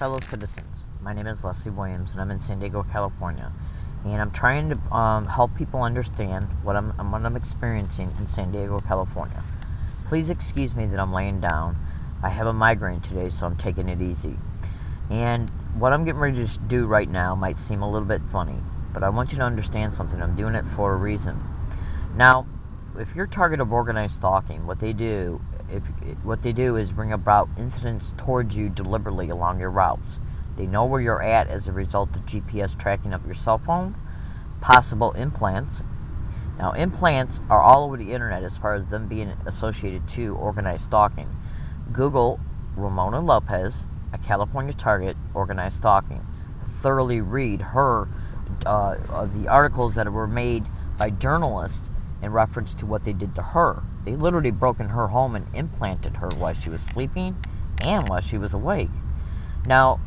fellow citizens. My name is Leslie Williams, and I'm in San Diego, California. And I'm trying to help people understand what I'm experiencing in San Diego, California. Please excuse me that I'm laying down. I have a migraine today, so I'm taking it easy. And what I'm getting ready to do right now might seem a little bit funny, but I want you to understand something. I'm doing it for a reason. Now, if you're a target of organized stalking, what they do is bring about incidents towards you deliberately along your routes. They know where you're at as a result of GPS tracking of your cell phone, possible implants. Now, implants are all over the internet as far as them being associated to organized stalking. Google Ramona Lopez, a California target, organized stalking. Thoroughly read the articles that were made by journalists in reference to what they did to her. They literally broke in her home and implanted her while she was sleeping and while she was awake. Now,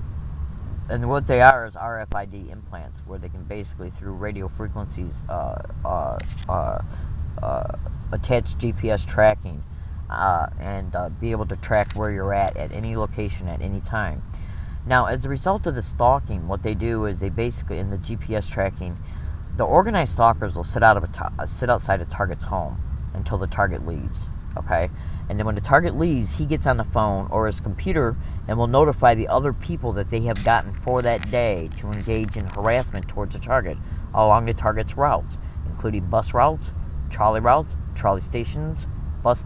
and what they are is RFID implants, where they can basically, through radio frequencies, attach GPS tracking and be able to track where you're at any location at any time. Now, as a result of the stalking, what they do is they basically, in the GPS tracking, the organized stalkers will sit outside a target's home until the target leaves, okay? And then when the target leaves, he gets on the phone or his computer and will notify the other people that they have gotten for that day to engage in harassment towards the target along the target's routes, including bus routes, trolley stations, bus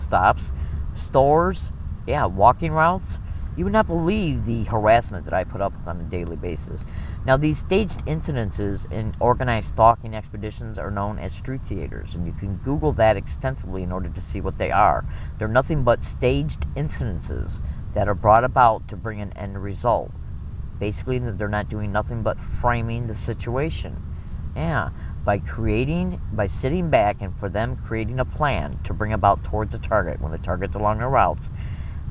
stops, stores, walking routes. You would not believe the harassment that I put up with on a daily basis. Now, these staged incidences in organized stalking expeditions are known as street theaters, and you can Google that extensively in order to see what they are. They're nothing but staged incidences that are brought about to bring an end result. Basically, they're not doing nothing but framing the situation. By sitting back and for them creating a plan to bring about towards a target when the target's along their routes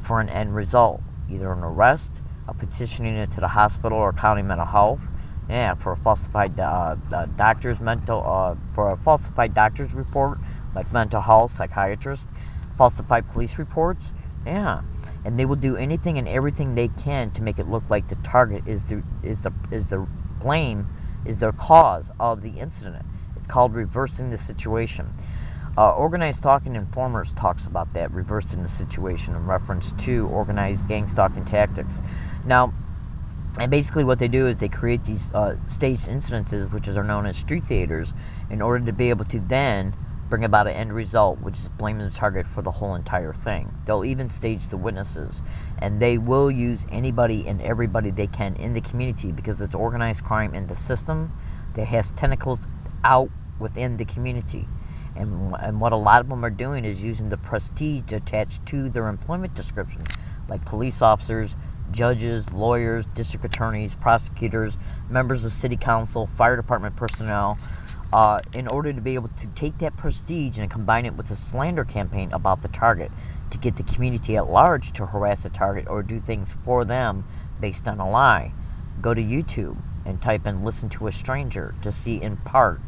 for an end result. Either an arrest, a petitioning it to the hospital or county mental health, for a falsified doctor's report, like mental health, psychiatrist, falsified police reports, and they will do anything and everything they can to make it look like the target is their cause of the incident. It's called reversing the situation. Organized Stalking Informers talks about that, reversing the situation in reference to organized gang stalking tactics. Now, and basically what they do is they create these staged incidences, which are known as street theaters, in order to be able to then bring about an end result, which is blaming the target for the whole entire thing. They'll even stage the witnesses, and they will use anybody and everybody they can in the community, because it's organized crime in the system that has tentacles out within the community. And what a lot of them are doing is using the prestige attached to their employment description, like police officers, judges, lawyers, district attorneys, prosecutors, members of city council, fire department personnel, in order to be able to take that prestige and combine it with a slander campaign about the target to get the community at large to harass the target or do things for them based on a lie. Go to YouTube and type in "listen to a stranger" to see in part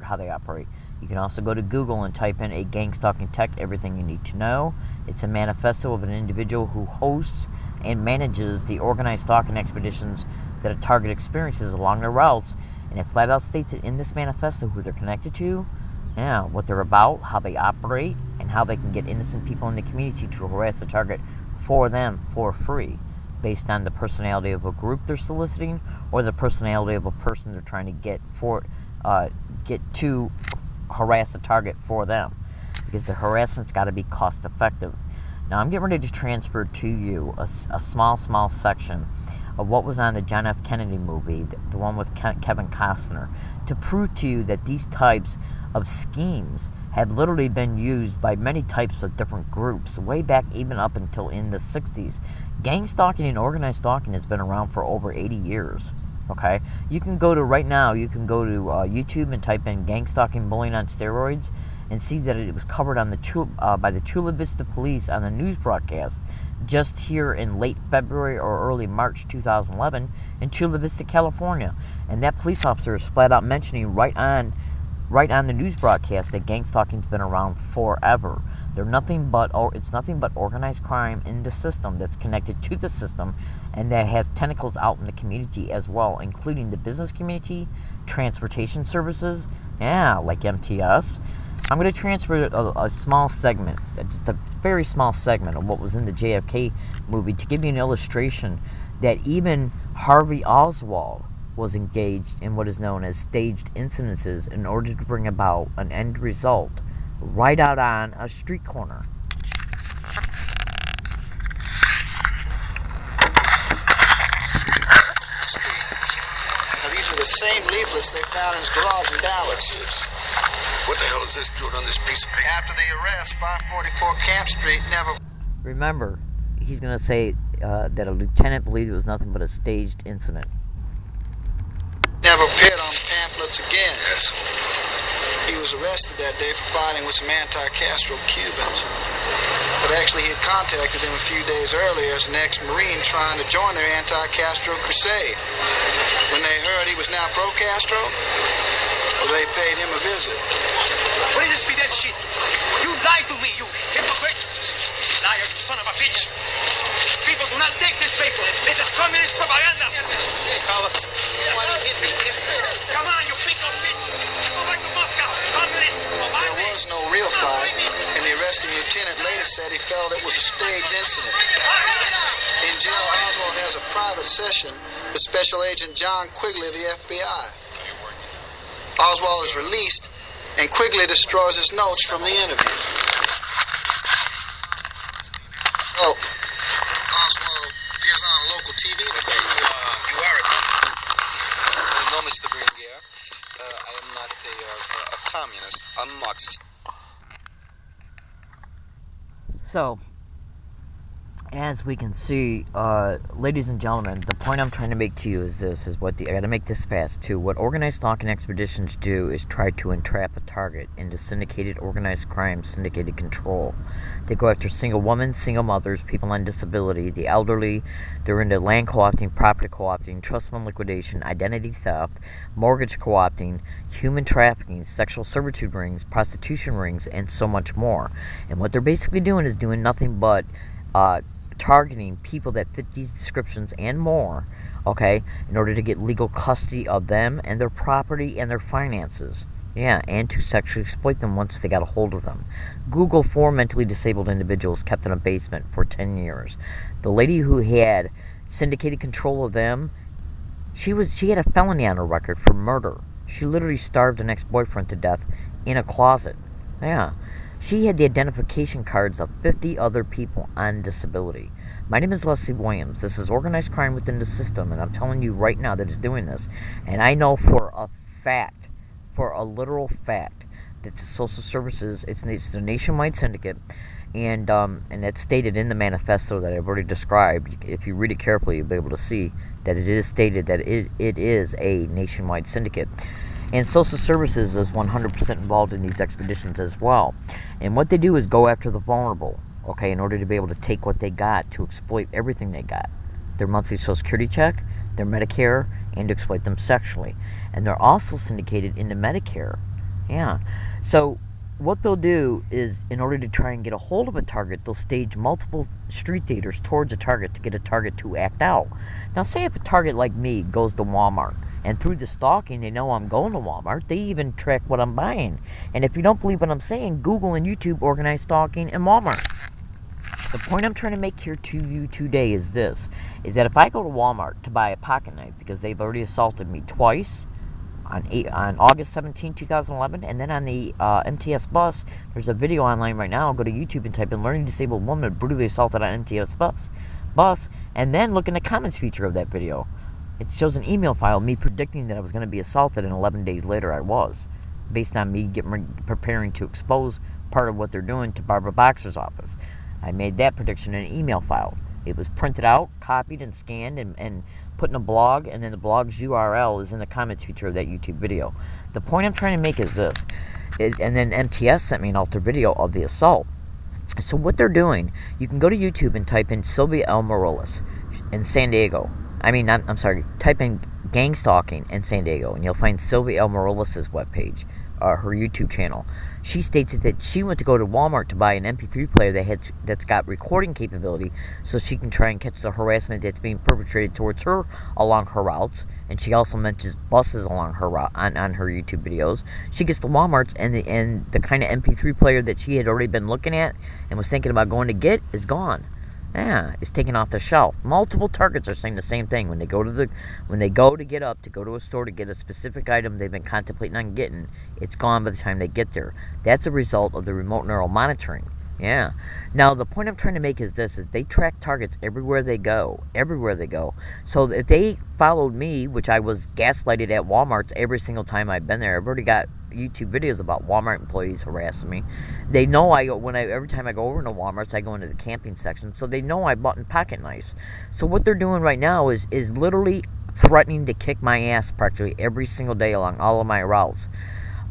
how they operate. You can also go to Google and type in "a gang stalking tech, everything you need to know." It's a manifesto of an individual who hosts and manages the organized stalking expeditions that a target experiences along their routes, and it flat out states it in this manifesto who they're connected to, what they're about, how they operate, and how they can get innocent people in the community to harass the target for them for free, based on the personality of a group they're soliciting or the personality of a person they're trying to get to harass the target for them, because the harassment's got to be cost effective. Now, I'm getting ready to transfer to you a small section of what was on the John F. Kennedy movie, the one with Kevin Costner, to prove to you that these types of schemes have literally been used by many types of different groups, way back even up until in the 60s. Gang stalking and organized stalking has been around for over 80 years. Okay, you can go to YouTube and type in "gang stalking bullying on steroids" and see that it was covered on by the Chula Vista Police on the news broadcast just here in late February or early March 2011 in Chula Vista, California. And that police officer is flat out mentioning right on the news broadcast that gang stalking's been around forever. It's nothing but organized crime in the system that's connected to the system, and that has tentacles out in the community as well, including the business community, transportation services, like MTS. I'm going to transfer a small segment, just a very small segment of what was in the JFK movie to give you an illustration that even Harvey Oswald was engaged in what is known as staged incidences in order to bring about an end result right out on a street corner. Now, these are the same leaflets they found in his garage in Dallas. What the hell is this doing on this piece of paper? After the arrest, 544 Camp Street never... Remember, he's going to say that a lieutenant believed it was nothing but a staged incident. Never appeared on the pamphlets again. Yes. He was arrested that day for fighting with some anti-Castro Cubans. But actually, he had contacted them a few days earlier as an ex-Marine trying to join their anti-Castro crusade. When they heard he was now pro-Castro, well, they paid him a visit. What is this Fidel shit? You lied to me, you hypocrite! Liar, you son of a bitch! People do not take this paper. This is communist propaganda. Hey, Carlos, why don't you hit me? Come on, you piece of shit! Go back to Moscow, communist propaganda. There was no real fight, and the arresting lieutenant later said he felt it was a staged incident. In jail, Oswald has a private session with Special Agent John Quigley of the FBI. Oswald is released, and Quigley destroys his notes from the interview. So, Oswald appears on local TV today. You are a no, Mr. Bernier. I am not a communist. I'm Marxist. So, as we can see, ladies and gentlemen, the point I'm trying to make to you is this, I gotta make this fast too. What organized stalking expeditions do is try to entrap a target into syndicated organized crime, syndicated control. They go after single women, single mothers, people on disability, the elderly. They're into land co-opting, property co-opting, trust fund liquidation, identity theft, mortgage co-opting, human trafficking, sexual servitude rings, prostitution rings, and so much more. And what they're basically doing is doing nothing but targeting people that fit these descriptions and more, okay, in order to get legal custody of them and their property and their finances. And to sexually exploit them once they got a hold of them. Google 4 mentally disabled individuals kept in a basement for 10 years. The lady who had syndicated control of them, she had a felony on her record for murder. She literally starved an ex-boyfriend to death in a closet. She had the identification cards of 50 other people on disability. My name is Leslie Williams. This is organized crime within the system, and I'm telling you right now that it's doing this. And I know for a fact, for a literal fact, that the social services, it's the nationwide syndicate, and it's stated in the manifesto that I've already described. If you read it carefully, you'll be able to see that it is stated that it is a nationwide syndicate. And social services is 100% involved in these expeditions as well. And what they do is go after the vulnerable, okay, in order to be able to take what they got, to exploit everything they got. Their monthly Social Security check, their Medicare, and to exploit them sexually. And they're also syndicated into Medicare. So what they'll do is, in order to try and get a hold of a target, they'll stage multiple street daters towards a target to get a target to act out. Now, say if a target like me goes to Walmart, and through the stalking, they know I'm going to Walmart. They even track what I'm buying. And if you don't believe what I'm saying, Google and YouTube organized stalking in Walmart. The point I'm trying to make here to you today is this, is that if I go to Walmart to buy a pocket knife, because they've already assaulted me twice, on August 17, 2011, and then on the MTS bus, there's a video online right now. Go to YouTube and type in "learning disabled woman brutally assaulted on MTS bus, and then look in the comments feature of that video. It shows an email file, me predicting that I was going to be assaulted, and 11 days later I was, based on me preparing to expose part of what they're doing to Barbara Boxer's office. I made that prediction in an email file. It was printed out, copied, and scanned, and put in a blog, and then the blog's URL is in the comments feature of that YouTube video. The point I'm trying to make is this, and then MTS sent me an altered video of the assault. So what they're doing, you can go to YouTube and type in Sylvia L. Morales in San Diego. I'm sorry, type in gang stalking in San Diego, and you'll find Sylvia L. Morales' webpage, her YouTube channel. She states that she went to go to Walmart to buy an MP3 player that's got recording capability, so she can try and catch the harassment that's being perpetrated towards her along her routes. And she also mentions buses along her route on her YouTube videos. She gets to Walmart's, and the kind of MP3 player that she had already been looking at and was thinking about going to get is gone. Yeah, it's taken off the shelf. Multiple targets are saying the same thing. When they go to get up to go to a store to get a specific item they've been contemplating on getting, it's gone by the time they get there. That's a result of the remote neural monitoring. Yeah. Now, the point I'm trying to make is this, is they track targets everywhere they go. Everywhere they go. So if they followed me, which I was gaslighted at Walmart's every single time I've been there, I've already got YouTube videos about Walmart employees harassing me. They know every time I go over to Walmart's, I go into the camping section, so they know I bought in pocket knives. So what they're doing right now is literally threatening to kick my ass practically every single day along all of my routes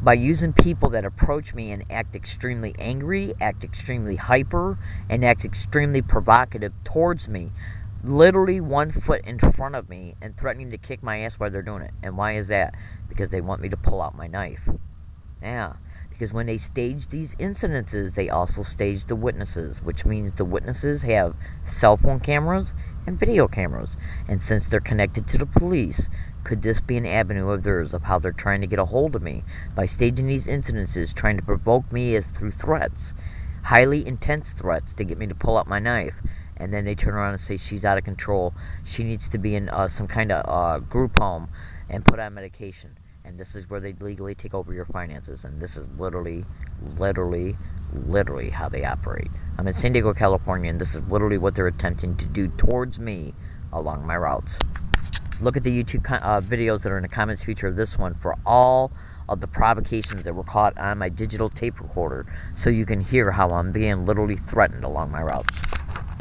by using people that approach me and act extremely angry, act extremely hyper, and act extremely provocative towards me, literally 1 foot in front of me, and threatening to kick my ass while they're doing it. And why is that? Because they want me to pull out my knife. Yeah, because when they stage these incidences, they also stage the witnesses, which means the witnesses have cell phone cameras and video cameras. And since they're connected to the police, could this be an avenue of theirs of how they're trying to get a hold of me by staging these incidences, trying to provoke me through threats, highly intense threats to get me to pull out my knife? And then they turn around and say she's out of control. She needs to be in some kind of group home and put on medication. And this is where they legally take over your finances. And this is literally how they operate. I'm in San Diego, California, and this is literally what they're attempting to do towards me along my routes. Look at the YouTube videos that are in the comments feature of this one for all of the provocations that were caught on my digital tape recorder, so you can hear how I'm being literally threatened along my routes.